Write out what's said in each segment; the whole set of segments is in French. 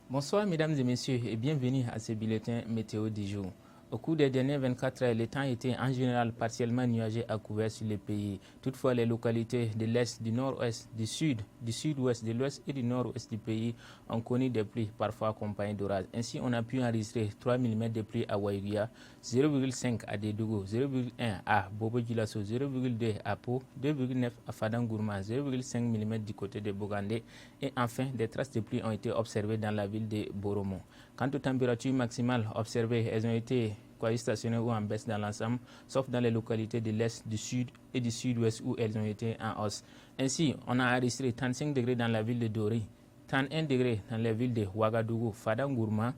Bonsoir mesdames et messieurs et bienvenue à ce bulletin météo du jour. Au cours des dernières 24 heures, le temps était en général partiellement nuageux à couvert sur le pays. Toutefois, les localités de l'Est, du Nord-Ouest, du Sud, du Sud-Ouest, de l'Ouest et du Nord-Ouest du pays ont connu des pluies parfois accompagnées d'orages. Ainsi, on a pu enregistrer 3 mm de pluie à Waïguia, 0,5 à Dédougou, 0,1 à Bobo-Dioulasso, 0,2 à Po, 2,9 à Fadangourma, 0,5 mm du côté de Bogandé et enfin, des traces de pluie ont été observées dans la ville de Boromo. Quant aux températures maximales observées, elles ont été stationnées ou en baisse dans l'ensemble, sauf dans les localités de l'Est, du Sud et du Sud-Ouest où elles ont été en hausse. Ainsi, on a enregistré 35 degrés dans la ville de Dori, 31 degrés dans les villes de Ouagadougou, Fadangourma,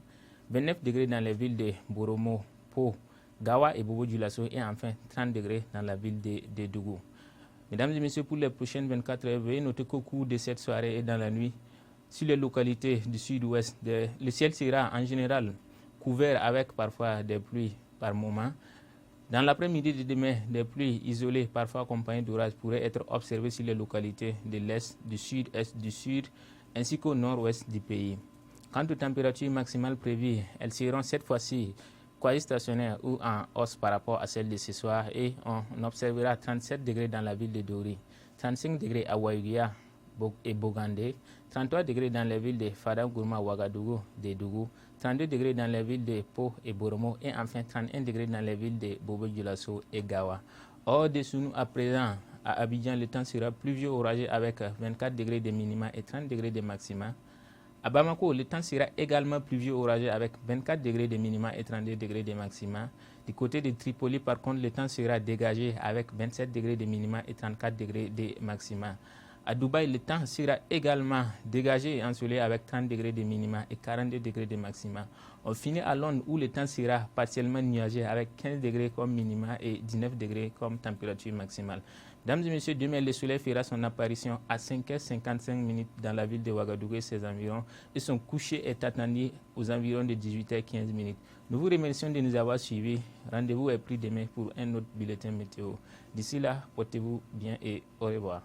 29 degrés dans les villes de Boromo, Po, Gawa et Bobo-Dioulasso et enfin 30 degrés dans la ville de Dougou. Mesdames et messieurs, pour les prochaines 24 heures, veuillez noter qu'au cours de cette soirée et dans la nuit, sur les localités du sud-ouest, le ciel sera en général couvert avec parfois des pluies par moment. Dans l'après-midi de demain, des pluies isolées, parfois accompagnées d'orages, pourraient être observées sur les localités de l'est, du sud-est, du sud, ainsi qu'au nord-ouest du pays. Quant aux températures maximales prévues, elles seront cette fois-ci quasi stationnaires ou en hausse par rapport à celles de ce soir et on observera 37 degrés dans la ville de Dori, 35 degrés à Waïguia et Bogandé, 33 degrés dans les villes de Fadangourma, Ouagadougou, Dédougou, 32 degrés dans les villes de Po et Boromo et enfin 31 degrés dans les villes de Bobo-Dioulasso et Gawa. Au-dessous nous, à présent, à Abidjan, le temps sera pluvieux orageux avec 24 degrés de minima et 30 degrés de maxima. À Bamako, le temps sera également pluvieux orageux avec 24 degrés de minima et 32 degrés de maxima. Du côté de Tripoli, par contre, le temps sera dégagé avec 27 degrés de minima et 34 degrés de maxima. À Dubaï, le temps sera également dégagé et ensoleillé avec 30 degrés de minima et 42 degrés de maxima. On finit à Londres où le temps sera partiellement nuageux avec 15 degrés comme minima et 19 degrés comme température maximale. Mesdames et messieurs, demain le soleil fera son apparition à 5h55 dans la ville de Ouagadougou et ses environs et son coucher est attendu aux environs de 18h15. Nous vous remercions de nous avoir suivis. Rendez-vous est pris demain pour un autre bulletin météo. D'ici là, portez-vous bien et au revoir.